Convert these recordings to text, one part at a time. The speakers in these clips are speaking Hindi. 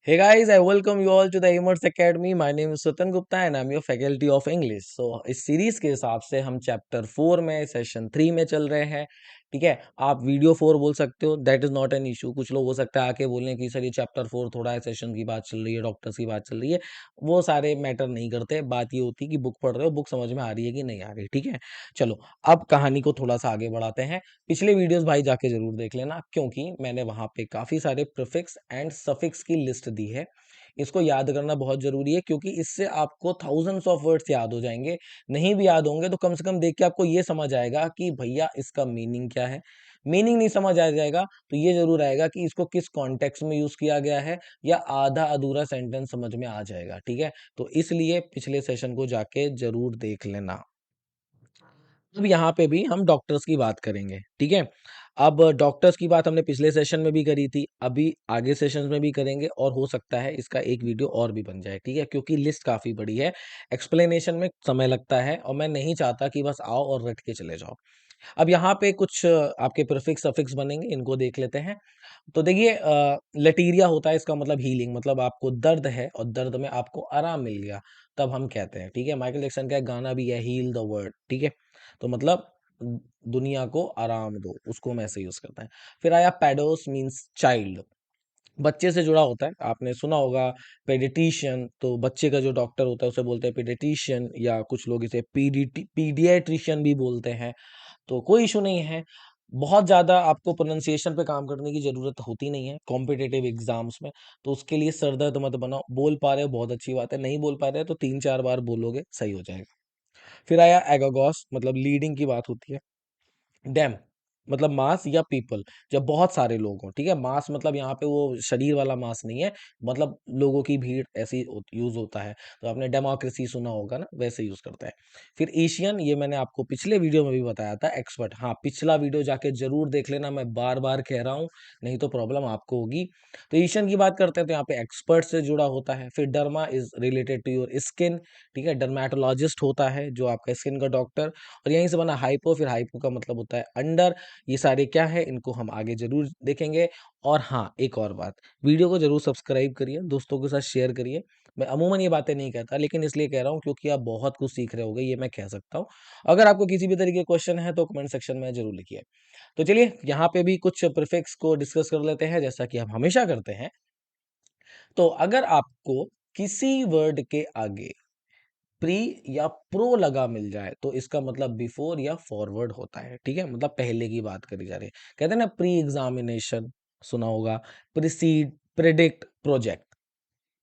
Hey guys, I welcome you all to the Amers Academy. My name is Sutan Gupta and I'm your faculty of English. So इस सीरीज के हिसाब से हम चैप्टर 4 में सेशन 3 में चल रहे हैं। ठीक है, आप वीडियो 4 बोल सकते हो, that is not an issue. कुछ लोग हो सकता है आके बोलें कि सर ये चैप्टर 4 थोड़ा है, सेशन की बात चल रही है, डॉक्टर्स की बात चल रही है। वो सारे मैटर नहीं करते, बात ये होती है कि बुक पढ़ रहे हो, बुक समझ में आ रही है कि नहीं आ रही। ठीक है, चलो अब कहानी को थोड़ा सा आगे बढ़ाते हैं। पिछले वीडियोस भाई जाके जरूर देख लेना, क्योंकि मैंने वहां पे काफी सारे प्रीफिक्स एंड सफिक्स की लिस्ट दी है। इसको याद करना बहुत जरूरी है, क्योंकि इससे आपको थाउजेंड्स ऑफ वर्ड्स याद हो जाएंगे। नहीं भी याद होंगे तो कम से कम देख के आपको ये समझ आएगा कि भैया इसका मीनिंग क्या है। मीनिंग नहीं समझ आ जाएगा तो ये जरूर आएगा कि इसको किस कॉन्टेक्स्ट में यूज किया गया है, या आधा अधूरा सेंटेंस समझ में आ जाएगा। ठीक है, तो इसलिए पिछले सेशन को जाके जरूर देख लेना। अब यहाँ पे भी हम डॉक्टर्स की बात करेंगे। ठीक है, अब डॉक्टर्स की बात हमने पिछले सेशन में भी करी थी, अभी आगे सेशंस में भी करेंगे, और हो सकता है इसका एक वीडियो और भी बन जाए। ठीक है, क्योंकि लिस्ट काफी बड़ी है, एक्सप्लेनेशन में समय लगता है, और मैं नहीं चाहता कि बस आओ और रट के चले जाओ। अब यहाँ पे कुछ आपके प्रीफिक्स सफिक्स बनेंगे, इनको देख लेते हैं। तो देखिए, लटीरिया होता है, इसका मतलब हीलिंग, मतलब आपको दर्द है और दर्द में आपको आराम मिल गया, तब हम कहते हैं। ठीक है, माइकल जैक्सन का एक गाना भी है, हील द वर्ल्ड। ठीक है, तो मतलब दुनिया को आराम दो, उसको हम ऐसे यूज करते हैं। फिर आया पेडोस, मींस चाइल्ड, बच्चे से जुड़ा होता है। आपने सुना होगा पेडिट्रिशियन, तो बच्चे का जो डॉक्टर होता है उसे बोलते हैं पेडिट्रिशियन, या कुछ लोग इसे पीडियाट्रिशियन भी बोलते हैं। तो कोई इशू नहीं है, बहुत ज़्यादा आपको प्रोनाउंसिएशन पे काम करने की ज़रूरत होती नहीं है कॉम्पिटिटिव एग्जाम्स में। तो उसके लिए सर दर्द मत बनाओ, बोल पा रहे हो बहुत अच्छी बात है, नहीं बोल पा रहे हो तो 3-4 बार बोलोगे, सही हो जाएगा। फिर आया एगोगॉस, मतलब लीडिंग की बात होती है। डैम मतलब मास या पीपल, जब बहुत सारे लोग हों। ठीक है, मास मतलब यहाँ पे वो शरीर वाला मास नहीं है, मतलब लोगों की भीड़, ऐसी यूज होता है। तो आपने डेमोक्रेसी सुना होगा ना, वैसे यूज करता है। फिर एशियन, ये मैंने आपको पिछले वीडियो में भी बताया था। एक्सपर्ट, हाँ पिछला वीडियो जाके जरूर देख लेना, मैं बार बार कह रहा हूँ, नहीं तो प्रॉब्लम आपको होगी। तो एशियन की बात करते हैं तो यहाँ पे एक्सपर्ट से जुड़ा होता है। फिर derma is related to your skin. ठीक है, डर्मेटोलॉजिस्ट होता है जो आपका स्किन का डॉक्टर। और यहीं से बना हाइपो, फिर हाइपो का मतलब होता है अंडर। ये सारे क्या है, इनको हम आगे जरूर देखेंगे। और हाँ, एक और बात, वीडियो को जरूर सब्सक्राइब करिए, दोस्तों के साथ शेयर करिए। मैं अमूमन ये बातें नहीं कहता, लेकिन इसलिए कह रहा हूँ क्योंकि आप बहुत कुछ सीख रहे होगे, ये मैं कह सकता हूँ। अगर आपको किसी भी तरीके के क्वेश्चन है तो कमेंट सेक्शन में जरूर लिखिए। तो चलिए यहाँ पे भी कुछ प्रीफिक्स को डिस्कस कर लेते हैं, जैसा कि हम हमेशा करते हैं। तो अगर आपको किसी वर्ड के आगे प्री या प्रो लगा मिल जाए तो इसका मतलब बिफोर या फॉरवर्ड होता है। ठीक है, मतलब पहले की बात करी जा रही है। कहते हैं ना प्री एग्जामिनेशन, सुना होगा, precede, predict, project.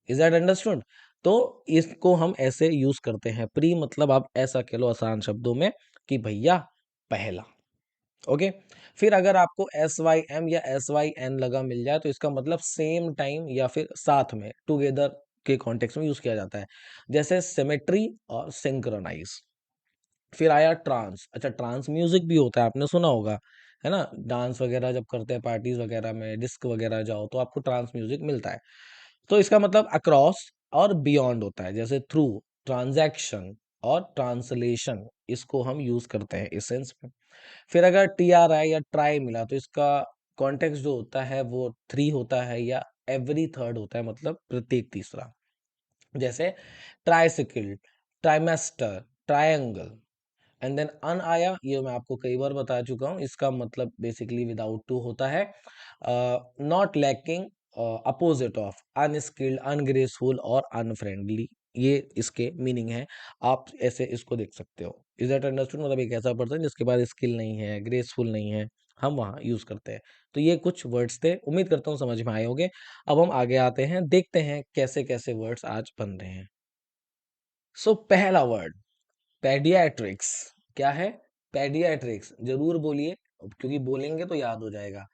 Is that understood? तो इसको हम ऐसे यूज करते हैं। प्री मतलब आप ऐसा कह लो आसान शब्दों में कि भैया पहला। ओके, फिर अगर आपको एस वाई एम या एस वाई एन लगा मिल जाए तो इसका मतलब सेम टाइम या फिर साथ में, टुगेदर के कॉन्टेक्स्ट में यूज किया जाता है, जैसे सिमेट्री और सिंक्रोनाइज। फिर आया ट्रांस। अच्छा, ट्रांस म्यूजिक भी होता है, आपने सुना होगा, है ना? डांस वगैरह जब करते हैं पार्टीज वगैरह में, डिस्क वगैरह जाओ तो आपको ट्रांस म्यूजिक मिलता है। तो इसका मतलब अक्रॉस और बियॉन्ड होता है, जैसे थ्रू, ट्रांजैक्शन और ट्रांसलेशन, इसको हम यूज करते हैं इस सेंस में। फिर अगर टी आर आई या ट्राई मिला तो इसका कॉन्टेक्स्ट जो होता है वो थ्री होता है, या एवरी थर्ड होता है, मतलब प्रत्येक तीसरा। जैसे tricycle, trimester, triangle. And then un आया, ये मैं आपको कई बार बता चुका हूँ, इसका मतलब बेसिकली विदाउट टू होता है, not lacking, opposite of, unskilled, ungraceful और अनफ्रेंडली। ये इसके मीनिंग है, आप ऐसे इसको देख सकते हो। Is that understood? मतलब एक ऐसा पर्सन जिसके पास स्किल नहीं है, ग्रेसफुल नहीं है, हम वहाँ यूज करते हैं। तो ये कुछ वर्ड्स थे, उम्मीद करता हूँ समझ में आए होंगे। अब हम आगे आते हैं, देखते हैं कैसे कैसे वर्ड्स आज बन रहे हैं। सो पहला वर्ड, पेडियाट्रिक्स। क्या है? पेडियाट्रिक्स, जरूर बोलिए, क्योंकि बोलेंगे तो याद हो जाएगा।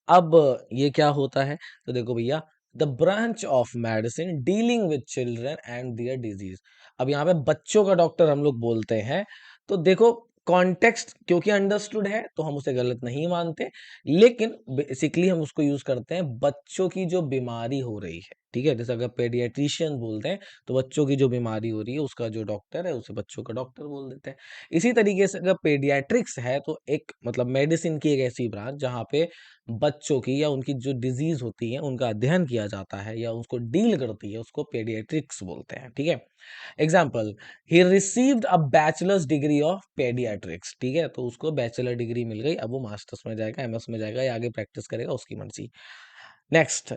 अब ये क्या होता है? तो देखो भैया, the branch of medicine dealing with children and their disease. अब यहाँ पे बच्चों का डॉक्टर हम लोग बोलते हैं। तो देखो, कॉन्टेक्स्ट क्योंकि अंडरस्टूड है तो हम उसे गलत नहीं मानते, लेकिन बेसिकली हम उसको यूज करते हैं बच्चों की जो बीमारी हो रही है, ठीक है, जैसे अगर पेडियाट्रिशियन बोलते हैं तो बच्चों की जो बीमारी हो रही है उसका जो डॉक्टर है उसे बच्चों का डॉक्टर बोल देते हैं। इसी तरीके से अगर पेडियाट्रिक्स है तो एक मतलब मेडिसिन की एक ऐसी ब्रांच जहाँ पे बच्चों की या उनकी जो डिजीज होती है उनका अध्ययन किया जाता है या उसको डील करती है, उसको पेडियाट्रिक्स बोलते हैं। ठीक है, example, he received a bachelors degree of paediatrics. ठीक है, तो उसको बैचलर डिग्री मिल गई, अब वो मास्टर्स में जाएगा, एमएस में जाएगा या आगे प्रैक्टिस करेगा, उसकी मर्जी। नेक्स्ट,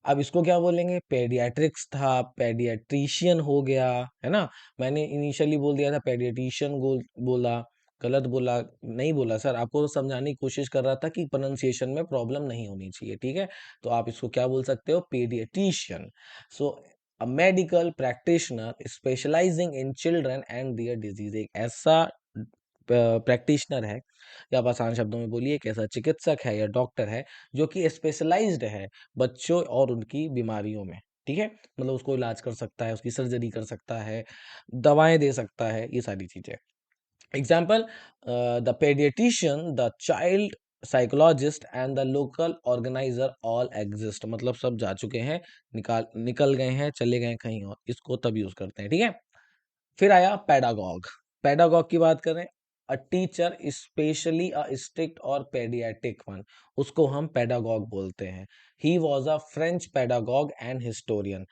अब इसको क्या बोलेंगे, पेडियाट्रिक्स था, पेडियाट्रिशियन हो गया, है ना। मैंने इनिशियली बोल दिया था पेडियाट्रिशियन बोला, गलत बोला, नहीं बोला सर, आपको समझाने की कोशिश कर रहा था कि प्रोनाउंसिएशन में प्रॉब्लम नहीं होनी चाहिए। ठीक है, तो आप इसको क्या बोल सकते हो, paediatrician. So a medical practitioner specialising in children and their disease, एक ऐसा प्रैक्टिशनर है, या आप आसान शब्दों में बोलिए एक ऐसा चिकित्सक है या डॉक्टर है जो कि स्पेशलाइज्ड है बच्चों और उनकी बीमारियों में। ठीक है, मतलब उसको इलाज कर सकता है, उसकी सर्जरी कर सकता है, दवाएं दे सकता है, ये सारी चीजें। Example, the paediatrician, the child psychologist and the local organiser all exist, मतलब सब जा चुके हैं, निकल गए हैं, चले गए कहीं और, इसको तब यूज करते हैं। ठीक है, फिर आया पैडागॉग। पैडागॉग की बात करें, a teacher specially a strict और पेडियाटिक वन, उसको हम पैडागॉग बोलते हैं। He was a French pedagogue and historian.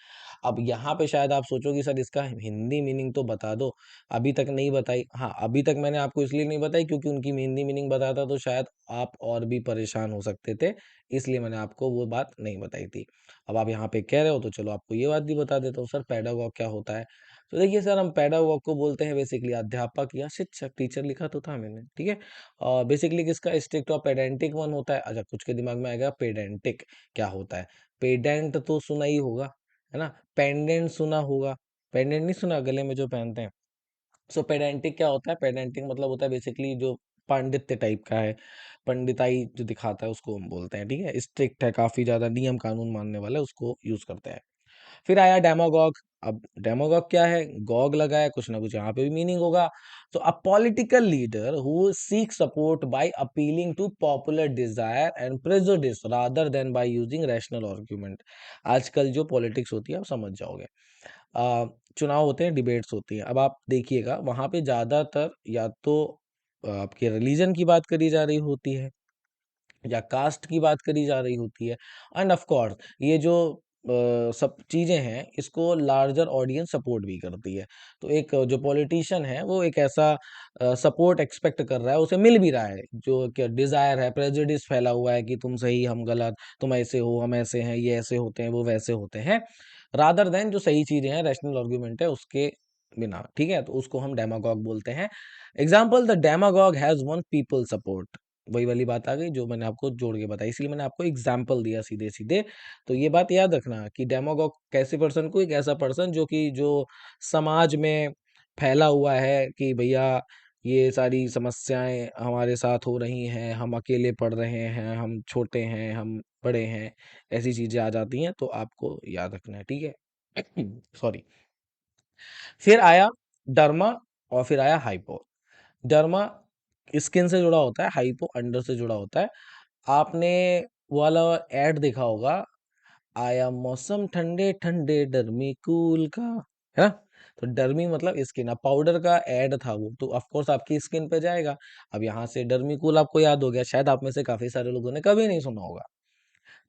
अब यहाँ पे शायद आप सोचोगे सर इसका हिंदी मीनिंग तो बता दो, अभी तक नहीं बताई। हाँ, अभी तक मैंने आपको इसलिए नहीं बताई क्योंकि उनकी हिंदी मीनिंग बताता तो शायद आप और भी परेशान हो सकते थे, इसलिए मैंने आपको वो बात नहीं बताई थी। अब आप यहाँ पे कह रहे हो तो चलो आपको ये बात भी बता देता हूँ, सर पैडागॉग क्या होता है। तो देखिए सर, हम पैडागॉग को बोलते हैं बेसिकली अध्यापक या शिक्षक, टीचर लिखा तो था मैंने। ठीक है, और बेसिकली किसका, स्ट्रिक्ट और पेडेंटिक वन होता है। अच्छा, कुछ के दिमाग में आएगा पेडेंटिक क्या होता है, पेडेंट तो सुना ही होगा, है ना, पेंडेंट सुना होगा, पेंडेंट नहीं सुना, गले में जो पहनते हैं। सो पेडेंटिक क्या होता है, पेडेंटिक मतलब होता है बेसिकली जो पांडित्य टाइप का है, पंडिताई जो दिखाता है उसको हम बोलते हैं। ठीक है, स्ट्रिक्ट है, काफी ज्यादा नियम कानून मानने वाला है, उसको यूज करते हैं। फिर आया डेमागॉग। अब डेमागॉग क्या है, गॉग लगा है, कुछ ना कुछ यहाँ पे भी मीनिंग होगा। तो a political leader who seek support by appealing to popular desire and prejudice rather than by using rational argument. आजकल जो पॉलिटिक्स होती है आप समझ जाओगे, चुनाव होते हैं, डिबेट्स होती है, अब आप देखिएगा वहां पे ज्यादातर या तो आपके रिलीजन की बात करी जा रही होती है या कास्ट की बात करी जा रही होती है, एंड ऑफ कोर्स ये जो सब चीजें हैं इसको लार्जर ऑडियंस सपोर्ट भी करती है। तो एक जो पॉलिटिशियन है वो एक ऐसा सपोर्ट एक्सपेक्ट कर रहा है, उसे मिल भी रहा है, जो क्या डिजायर है, प्रेजुडिस फैला हुआ है कि तुम सही हम गलत, तुम ऐसे हो हम ऐसे हैं, ये ऐसे होते हैं वो वैसे होते हैं, रादर देन जो सही चीजें हैं, रैशनल आर्गुमेंट है उसके बिना। ठीक है, तो उसको हम डेमागॉग बोलते हैं। Example, the demagogue has won people support, वही वाली बात आ गई जो मैंने आपको जोड़ के बताई, इसलिए मैंने आपको एग्जाम्पल दिया सीधे सीधे। तो ये बात याद रखना कि डेमागॉग कैसे पर्सन को, एक ऐसा पर्सन जो कि जो समाज में फैला हुआ है कि भैया ये सारी समस्याएं हमारे साथ हो रही हैं, हम अकेले पढ़ रहे हैं, हम छोटे हैं, हम बड़े हैं, ऐसी चीजें आ जाती हैं, तो आपको याद रखना है। ठीक है सॉरी। फिर आया डर्मा और फिर आया हाइपो। डर्मा स्किन से जुड़ा होता है, हाइपो अंडर से जुड़ा होता है। आपने वो वाला एड देखा होगा, आया मौसम ठंडे ठंडे डर्मी कूल का, है ना। तो डर्मी मतलब स्किन, अब पाउडर का एड था वो, तो ऑफ कोर्स आपकी स्किन पे जाएगा। अब यहाँ से डर्मी कूल आपको याद हो गया, शायद आप में से काफी सारे लोगों ने कभी नहीं सुना होगा।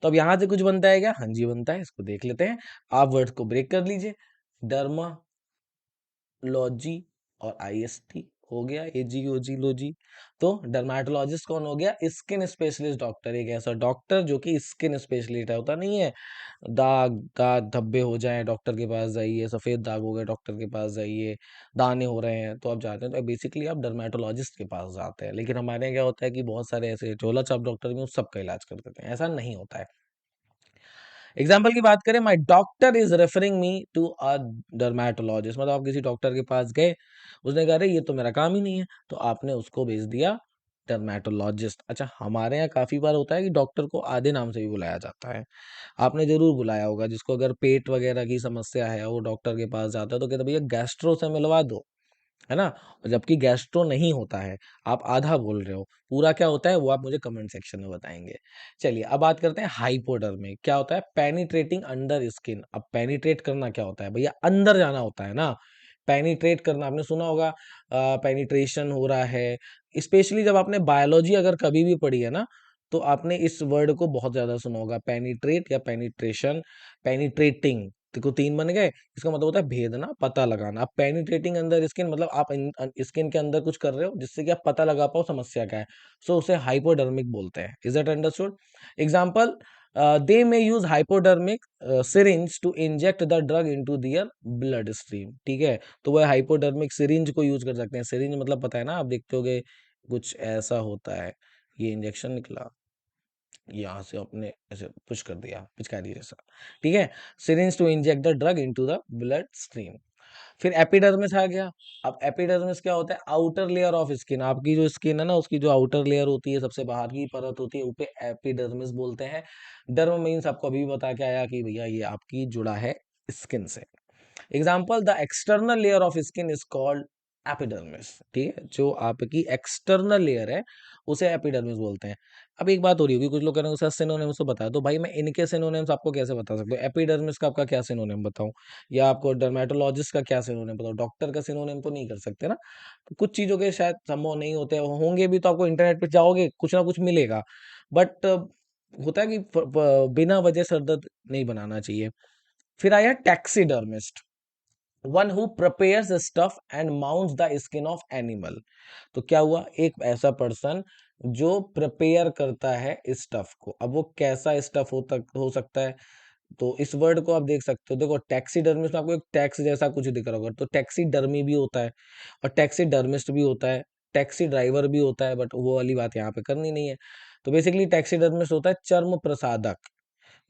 तो अब यहाँ से कुछ बनता है क्या, हाँ जी बनता है, इसको देख लेते हैं। आप वर्ड को ब्रेक कर लीजिए, डर्मा लॉजी और आईएसटी हो गया, एजी ओजी लोजी। तो डर्मेटोलॉजिस्ट कौन हो गया, स्किन स्पेशलिस्ट डॉक्टर, एक ऐसा डॉक्टर जो कि स्किन स्पेशलिस्ट है, होता नहीं है दाग दाग धब्बे हो जाए डॉक्टर के पास जाइए, सफेद दाग हो गए डॉक्टर के पास जाइए, दाने हो रहे हैं तो आप जाते हैं, तो बेसिकली आप डर्मेटोलॉजिस्ट के पास जाते हैं। लेकिन हमारे यहाँ क्या होता है कि बहुत सारे ऐसे झोला छाप डॉक्टर भी उस सबका इलाज कर देते हैं, ऐसा नहीं होता है। एग्जाम्पल की बात करें, my doctor is referring me to a dermatologist, मतलब आप किसी डॉक्टर के पास गए, उसने कहा अरे ये तो मेरा काम ही नहीं है, तो आपने उसको भेज दिया डर्मेटोलॉजिस्ट। अच्छा, हमारे यहाँ काफी बार होता है कि डॉक्टर को आधे नाम से भी बुलाया जाता है, आपने जरूर बुलाया होगा, जिसको अगर पेट वगैरह की समस्या है वो डॉक्टर के पास जाता है तो कहते भैया गैस्ट्रो से मिलवा दो, है ना? जबकि गैस्ट्रो नहीं होता है, आप आधा बोल रहे हो। पूरा क्या होता है वो आप मुझे कमेंट सेक्शन में बताएँगे। चलिए अब बात करते हैं हाइपोडर्मिक, क्या होता है? Penetrating under skin. अब पेनिट्रेट करना क्या होता है? भैया अंदर जाना होता है ना। पेनिट्रेट करना आपने सुना होगा, पेनिट्रेशन हो रहा है। स्पेशली जब आपने बायोलॉजी अगर कभी भी पढ़ी है ना, तो आपने इस वर्ड को बहुत ज़्यादा सुना होगा, पेनिट्रेट या पेनिट्रेशन, पेनिट्रेटिंग। देखो 3 बन गए, इसका मतलब होता है भेदना, पता लगाना। अब पेनिट्रेटिंग अंदर स्किन मतलब आप स्किन के अंदर कुछ कर रहे हो जिससे कि आप पता लगा पाओ समस्या क्या है। सो उसे हाइपोडर्मिक बोलते हैं। Is that understood? Example, they may use hypodermic syringe to inject the drug into their blood stream. ठीक है, तो वह हाइपोडर्मिक सिरिंज को यूज कर सकते हैं। सिरिंज मतलब पता है ना, आप देखते होगे कुछ ऐसा होता है, ये इंजेक्शन निकला, यहाँ से आपने ऐसे पुश कर दिया पिचकारी जैसा। ठीक है, syringe to inject the drug into the blood stream. फिर एपिडर्मिस आ गया। अब एपिडर्मिस क्या होता है? Outer layer of skin. आपकी जो स्किन है ना, उसकी जो आउटर लेयर होती है, सबसे बाहर की परत होती है, उसे एपिडर्मिस बोलते हैं। डर्म मीन्स आपको अभी भी बता के आया कि भैया ये आपकी जुड़ा है स्किन से। Example, the external layer of skin is called epidermis. ठीक है, जो आपकी एक्सटर्नल लेयर है उसे एपिडर्मिस बोलते हैं। अब एक बात हो रही होगी, कुछ लोग कह रहे हैं सर सिनोनिम्स तो बता दो। भाई मैं इनके सिनोनिम्स आपको कैसे बता सकता हूँ? एपिडर्मिस का आपका क्या सिनोनिम बताऊं, या आपको डर्मेटोलॉजिस्ट का क्या सिनोनिम बताऊं? डॉक्टर का सिनोनिम तो नहीं कर सकते ना। तो कुछ चीजों के शायद संभव नहीं होते, होंगे भी तो आपको इंटरनेट पे जाओगे कुछ ना कुछ मिलेगा। बट होता है कि बिना वजह सर दर्द नहीं बनाना चाहिए। फिर आया taxidermist, one who prepares stuff and mounts the skin of animal. तो क्या हुआ? एक ऐसा पर्सन जो प्रिपेयर करता है स्टफ को। अब वो कैसा स्टफ हो सकता है? तो इस वर्ड को आप देख सकते हो, देखो टैक्सीडर्मिस्ट में आपको एक टैक्स जैसा कुछ दिख रहा होगा, तो टैक्सीडर्मी भी होता है और टैक्सीडर्मिस्ट भी होता है, टैक्सी ड्राइवर भी होता है, बट वो वाली बात यहाँ पे करनी नहीं है। तो बेसिकली टैक्सीडर्मिस्ट होता है चर्म प्रसादक।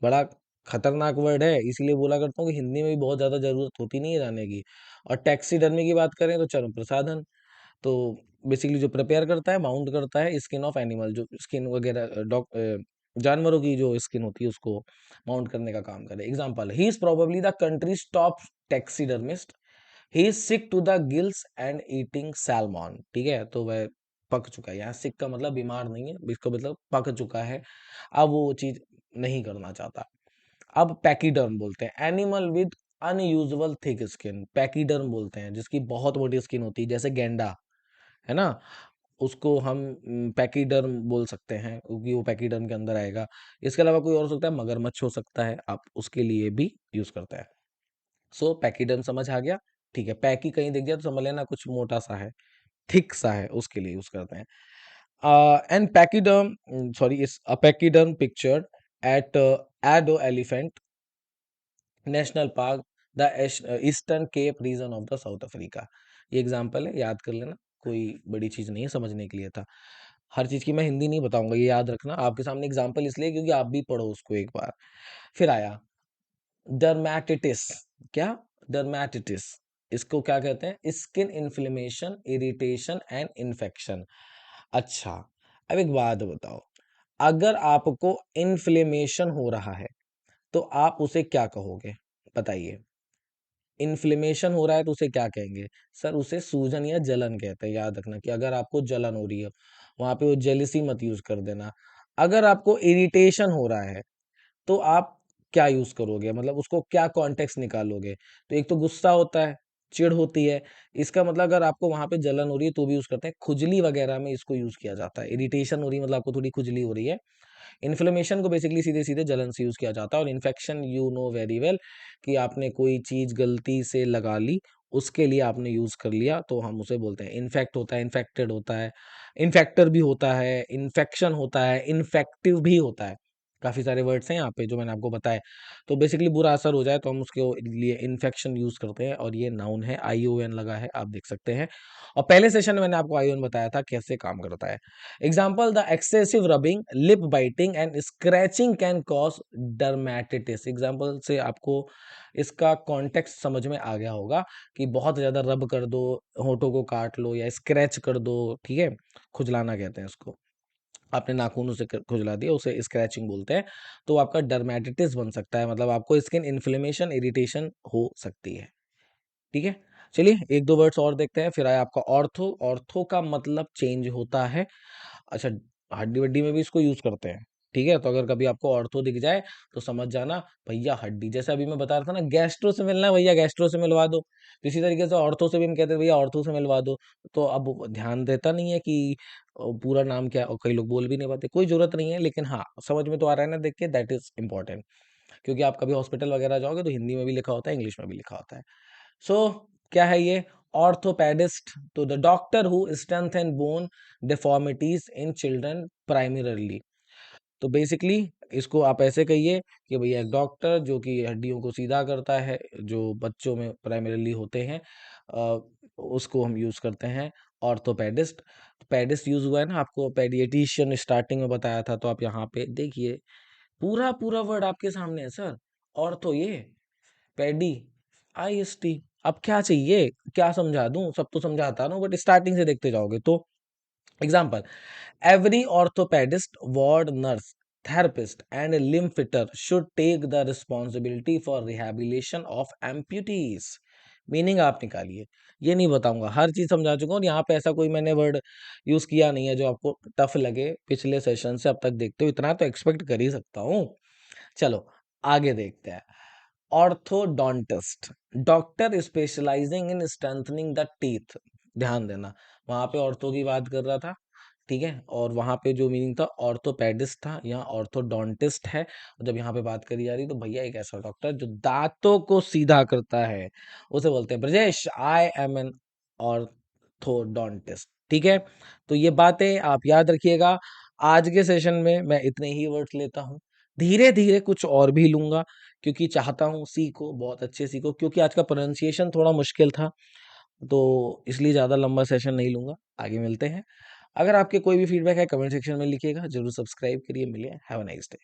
बड़ा खतरनाक वर्ड है, इसीलिए बोला करता हूँ कि हिंदी में भी बहुत ज्यादा जरूरत होती नहीं है जानने की। और टैक्सीडर्मी की बात करें तो चर्म प्रसाधन। तो बेसिकली जो प्रिपेयर करता है, माउंट करता है स्किन ऑफ एनिमल, जो स्किन वगैरह जानवरों की जो स्किन होती है उसको माउंट करने का काम करे। Example, he is probably the country's top taxidermist, he is sick to the gills and eating salmon. ठीक है, तो वह पक चुका है। यहाँ सिक का मतलब बीमार नहीं है, इसका मतलब पक चुका है, अब वो चीज नहीं करना चाहता। अब पैकीडर्म बोलते हैं animal with unusual thick skin. Pachyderm बोलते हैं जिसकी बहुत मोटी स्किन होती है, जैसे गेंडा है ना, उसको हम पैकीडर्म बोल सकते हैं क्योंकि वो पैकीडर्म के अंदर आएगा। इसके अलावा कोई और हो सकता है, मगरमच्छ हो सकता है, आप उसके लिए भी यूज करते हैं। सो पैकीडर्म समझ आ गया। ठीक है, पैकी कहीं दिख जाए तो समझ लेना कुछ मोटा सा है, थिक सा है, उसके लिए यूज करते हैं। एंड पैकीडर्म, सॉरी, इस pachyderm pictured at Addo Elephant National Park, the Eastern Cape region of the South Africa. ये एग्जाम्पल है, याद कर लेना, कोई बड़ी चीज नहीं है, समझने के लिए था। हर चीज की मैं हिंदी नहीं बताऊंगा, ये याद रखना। आपके सामने एग्जाम्पल इसलिए क्योंकि आप भी पढ़ो उसको एक बार। फिर आया डर्मेटिटिस। क्या? डर्मेटिटिस, इसको क्या कहते हैं? Skin inflammation, irritation and infection. अच्छा, अब एक बात बताओ, अगर आपको इन्फ्लेमेशन हो रहा है तो आप उसे क्या कहोगे? बताइए। इन्फ्लेमेशन हो रहा है तो उसे क्या कहेंगे? सर उसे सूजन या जलन कहते हैं। याद रखना कि अगर आपको जलन हो रही है, वहां पे वो जेलिसी मत यूज कर देना। अगर आपको इरिटेशन हो रहा है तो आप क्या यूज करोगे, मतलब उसको क्या कॉन्टेक्स्ट निकालोगे? तो एक तो गुस्सा होता है, चिढ़ होती है। इसका मतलब अगर आपको वहां पे जलन हो रही है तो भी यूज करते हैं, खुजली वगैरह में इसको यूज किया जाता है। इरिटेशन हो रही है मतलब आपको थोड़ी खुजली हो रही है। इन्फ्लेमेशन को बेसिकली सीधे सीधे जलन से यूज किया जाता है। और infection you know very well कि आपने कोई चीज गलती से लगा ली, उसके लिए आपने यूज कर लिया, तो हम उसे बोलते हैं इन्फेक्ट होता है, इन्फेक्टेड होता है, इन्फेक्टर भी होता है, इन्फेक्शन होता है, इन्फेक्टिव भी होता है। काफी सारे वर्ड्स हैं यहाँ पे जो मैंने आपको बताए। तो बेसिकली बुरा असर हो जाए तो हम उसके लिए इन्फेक्शन यूज करते हैं, और ये नाउन है, ION लगा है, आप देख सकते हैं। और पहले सेशन में मैंने आपको ION बताया था कैसे काम करता है। Example, the excessive rubbing, lip biting and scratching can cause dermatitis. Example से आपको इसका कॉन्टेक्स्ट समझ में आ गया होगा कि बहुत ज्यादा रब कर दो, होठों को काट लो या स्क्रैच कर दो। ठीक है, खुजलाना कहते हैं उसको। आपने नाखूनों से खुजला दिया, उसे स्क्रैचिंग बोलते हैं। तो आपका डर्मेटिटिस बन सकता है, मतलब आपको स्किन इन्फ्लेमेशन, इरिटेशन हो सकती है। ठीक है, चलिए एक दो वर्ड्स और देखते हैं, फिर आया आपका ऑर्थो। ऑर्थो का मतलब चेंज होता है। अच्छा, हड्डी वड्डी में भी इसको यूज करते हैं, ठीक है। तो अगर कभी आपको ऑर्थो दिख जाए तो समझ जाना भैया हड्डी, जैसे अभी मैं बता रहा था ना गैस्ट्रो से मिलना है भैया गैस्ट्रो से मिलवा दो, तो इसी तरीके से ऑर्थो से भी हम कहते हैं भैया ऑर्थो से मिलवा दो। तो अब वो ध्यान देता नहीं है कि पूरा नाम क्या है, और कई लोग बोल भी नहीं पाते, कोई जरूरत नहीं है, लेकिन हाँ समझ में तो आ रहा है ना देख के, दैट इज इंपॉर्टेंट। क्योंकि आप कभी हॉस्पिटल वगैरह जाओगे तो हिंदी में भी लिखा होता है, इंग्लिश में भी लिखा होता है। सो क्या है ये? ऑर्थोपेडिस्ट, तो the doctor who strengthen bone deformities in children primarily. तो बेसिकली इसको आप ऐसे कहिए कि भैया एक डॉक्टर जो कि हड्डियों को सीधा करता है, जो बच्चों में प्राइमरीली होते हैं, अ, उसको हम यूज करते हैं ऑर्थोपेडिस्ट। पेडिस्ट यूज हुआ है ना, आपको पेडिएटिशियन स्टार्टिंग में बताया था, तो आप यहाँ पे देखिए पूरा पूरा वर्ड आपके सामने है सर। ऑर्थो ये, पेडी IST। अब क्या चाहिए, क्या समझा दूं? सब तो समझाता हूँ बट स्टार्टिंग से देखते जाओगे तो। Example, every orthopedist, ward nurse, therapist, and limb fitter should take the responsibility for rehabilitation of amputees। Meaning आप निकालिए, ये नहीं बताऊंगा, हर चीज समझा चुका हूँ। यहाँ पे ऐसा कोई मैंने वर्ड यूज किया नहीं है जो आपको टफ लगे पिछले सेशन से अब तक देखते हो, इतना तो एक्सपेक्ट कर ही सकता हूँ। चलो आगे देखते हैं। Orthodontist, doctor specialising in strengthening the teeth. ध्यान देना, वहां पे ऑर्थो की बात कर रहा था, ठीक है, और वहां पे जो मीनिंग था ऑर्थोपेडिस्ट था, यहाँ ऑर्थोडोंटिस्ट है। और जब यहाँ पे बात करी जा रही तो भैया एक ऐसा डॉक्टर जो दांतों को सीधा करता है, उसे बोलते हैं Brajesh, I am an orthodontist, ठीक है। तो ये बातें आप याद रखिएगा। आज के सेशन में मैं इतने ही वर्ड्स लेता हूँ, धीरे धीरे कुछ और भी लूंगा, क्योंकि चाहता हूँ सीखो, बहुत अच्छे सीखो, क्योंकि आज का प्रोनाउंसिएशन थोड़ा मुश्किल था, तो इसलिए ज़्यादा लंबा सेशन नहीं लूंगा। आगे मिलते हैं। अगर आपके कोई भी फीडबैक है कमेंट सेक्शन में लिखिएगा, जरूर सब्सक्राइब करिए। मिलिए, हैव अ नाइस डे।